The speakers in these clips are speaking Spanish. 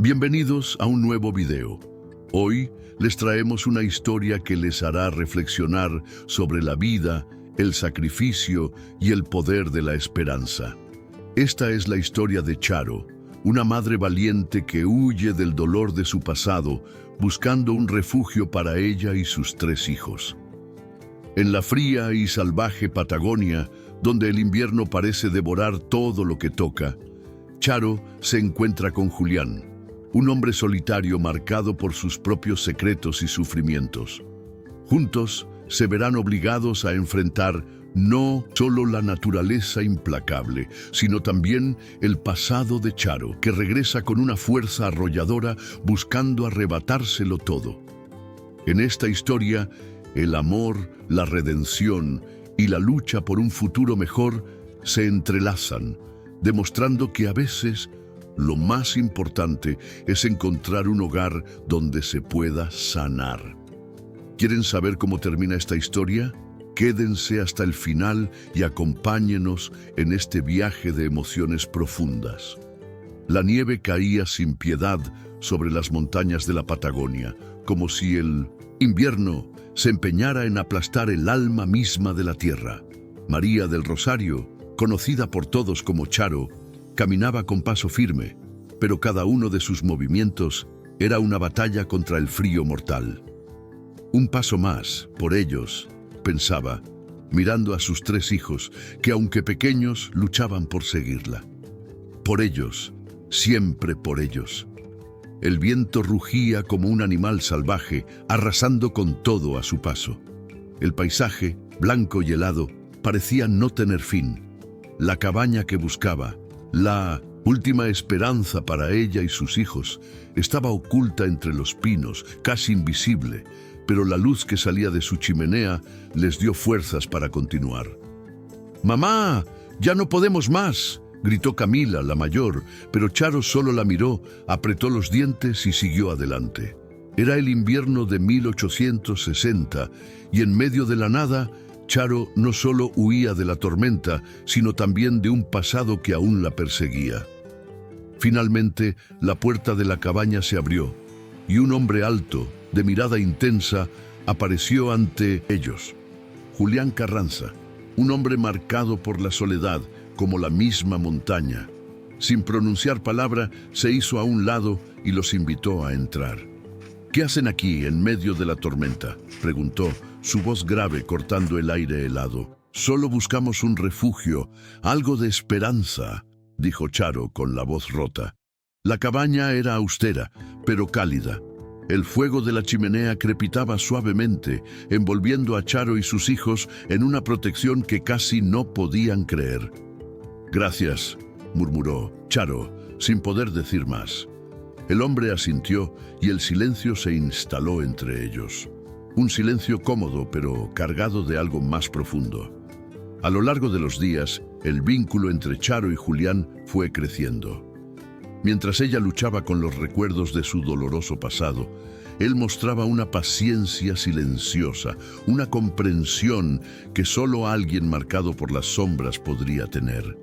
Bienvenidos a un nuevo video. Hoy les traemos una historia que les hará reflexionar sobre la vida, el sacrificio y el poder de la esperanza. Esta es la historia de Charo, una madre valiente que huye del dolor de su pasado, buscando un refugio para ella y sus 3 hijos. En la fría y salvaje Patagonia, donde el invierno parece devorar todo lo que toca, Charo se encuentra con Julián, un hombre solitario marcado por sus propios secretos y sufrimientos. Juntos se verán obligados a enfrentar no solo la naturaleza implacable, sino también el pasado de Charo, que regresa con una fuerza arrolladora buscando arrebatárselo todo. En esta historia, el amor, la redención y la lucha por un futuro mejor se entrelazan, demostrando que a veces lo más importante es encontrar un hogar donde se pueda sanar. ¿Quieren saber cómo termina esta historia? Quédense hasta el final y acompáñenos en este viaje de emociones profundas. La nieve caía sin piedad sobre las montañas de la Patagonia, como si el invierno se empeñara en aplastar el alma misma de la tierra. María del Rosario, conocida por todos como Charo, caminaba con paso firme, pero cada uno de sus movimientos era una batalla contra el frío mortal. Un paso más, por ellos, pensaba, mirando a sus 3 hijos, que aunque pequeños, luchaban por seguirla. Por ellos, siempre por ellos. El viento rugía como un animal salvaje, arrasando con todo a su paso. El paisaje, blanco y helado, parecía no tener fin. La cabaña que buscaba, la última esperanza para ella y sus hijos, estaba oculta entre los pinos, casi invisible, pero la luz que salía de su chimenea les dio fuerzas para continuar. «¡Mamá! ¡Ya no podemos más!», gritó Camila, la mayor, pero Charo solo la miró, apretó los dientes y siguió adelante. Era el invierno de 1860 y en medio de la nada, Charo no solo huía de la tormenta, sino también de un pasado que aún la perseguía. Finalmente, la puerta de la cabaña se abrió y un hombre alto, de mirada intensa, apareció ante ellos. Julián Carranza, un hombre marcado por la soledad, como la misma montaña. Sin pronunciar palabra, se hizo a un lado y los invitó a entrar. «¿Qué hacen aquí, en medio de la tormenta?», preguntó, su voz grave cortando el aire helado. «Solo buscamos un refugio, algo de esperanza», dijo Charo con la voz rota. La cabaña era austera, pero cálida. El fuego de la chimenea crepitaba suavemente, envolviendo a Charo y sus hijos en una protección que casi no podían creer. «Gracias», murmuró Charo, sin poder decir más. El hombre asintió y el silencio se instaló entre ellos. Un silencio cómodo, pero cargado de algo más profundo. A lo largo de los días, el vínculo entre Charo y Julián fue creciendo. Mientras ella luchaba con los recuerdos de su doloroso pasado, él mostraba una paciencia silenciosa, una comprensión que solo alguien marcado por las sombras podría tener.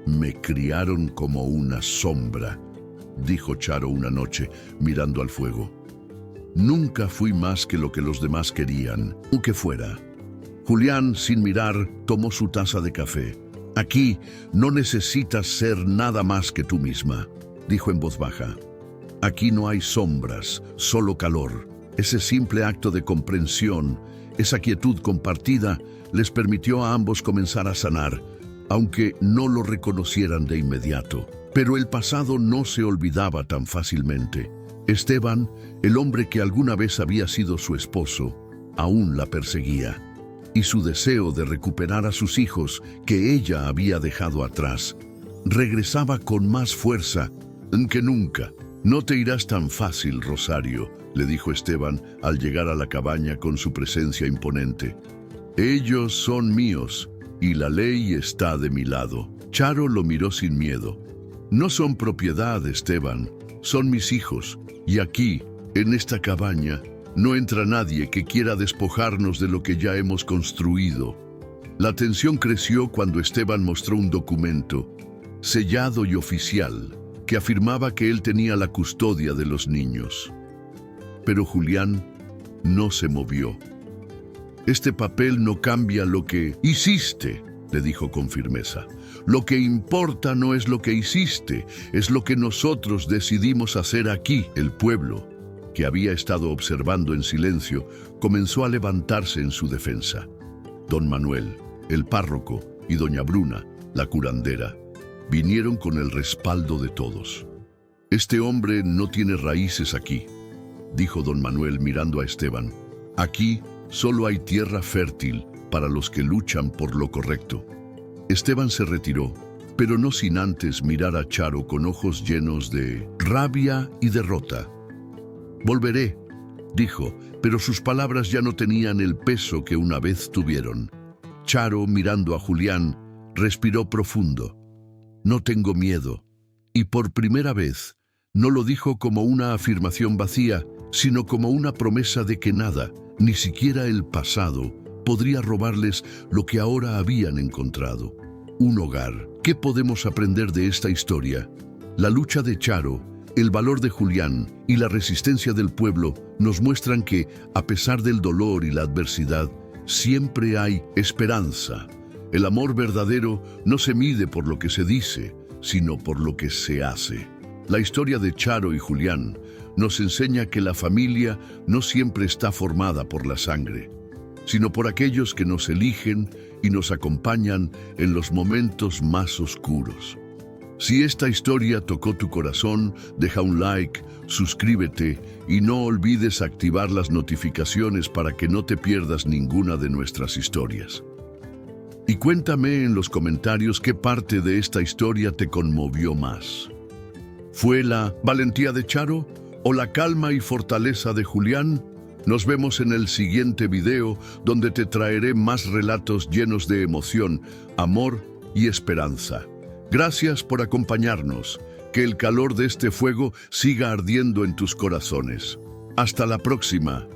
«Me criaron como una sombra», dijo Charo una noche, mirando al fuego. «Nunca fui más que lo que los demás querían, aunque fuera». Julián, sin mirar, tomó su taza de café. «Aquí no necesitas ser nada más que tú misma», dijo en voz baja. «Aquí no hay sombras, solo calor». Ese simple acto de comprensión, esa quietud compartida, les permitió a ambos comenzar a sanar, aunque no lo reconocieran de inmediato. Pero el pasado no se olvidaba tan fácilmente. Esteban, el hombre que alguna vez había sido su esposo, aún la perseguía. Y su deseo de recuperar a sus hijos, que ella había dejado atrás, regresaba con más fuerza que nunca. «No te irás tan fácil, Rosario», le dijo Esteban al llegar a la cabaña con su presencia imponente. «Ellos son míos y la ley está de mi lado». Charo lo miró sin miedo. «No son propiedad, Esteban, son mis hijos, y aquí, en esta cabaña, no entra nadie que quiera despojarnos de lo que ya hemos construido». La tensión creció cuando Esteban mostró un documento, sellado y oficial, que afirmaba que él tenía la custodia de los niños. Pero Julián no se movió. «Este papel no cambia lo que hiciste», le dijo con firmeza. «Lo que importa no es lo que hiciste, es lo que nosotros decidimos hacer aquí». El pueblo, que había estado observando en silencio, comenzó a levantarse en su defensa. Don Manuel, el párroco, y doña Bruna, la curandera, vinieron con el respaldo de todos. «Este hombre no tiene raíces aquí», dijo don Manuel mirando a Esteban. «Aquí solo hay tierra fértil para los que luchan por lo correcto». Esteban se retiró, pero no sin antes mirar a Charo con ojos llenos de rabia y derrota. «Volveré», dijo, pero sus palabras ya no tenían el peso que una vez tuvieron. Charo, mirando a Julián, respiró profundo. «No tengo miedo». Y por primera vez, no lo dijo como una afirmación vacía, sino como una promesa de que nada, ni siquiera el pasado, podría robarles lo que ahora habían encontrado. Un hogar. ¿Qué podemos aprender de esta historia? La lucha de Charo, el valor de Julián y la resistencia del pueblo nos muestran que, a pesar del dolor y la adversidad, siempre hay esperanza. El amor verdadero no se mide por lo que se dice, sino por lo que se hace. La historia de Charo y Julián nos enseña que la familia no siempre está formada por la sangre, sino por aquellos que nos eligen y nos acompañan en los momentos más oscuros. Si esta historia tocó tu corazón, deja un like, suscríbete y no olvides activar las notificaciones para que no te pierdas ninguna de nuestras historias. Y cuéntame en los comentarios qué parte de esta historia te conmovió más. ¿Fue la valentía de Charo o la calma y fortaleza de Julián? Nos vemos en el siguiente video, donde te traeré más relatos llenos de emoción, amor y esperanza. Gracias por acompañarnos. Que el calor de este fuego siga ardiendo en tus corazones. Hasta la próxima.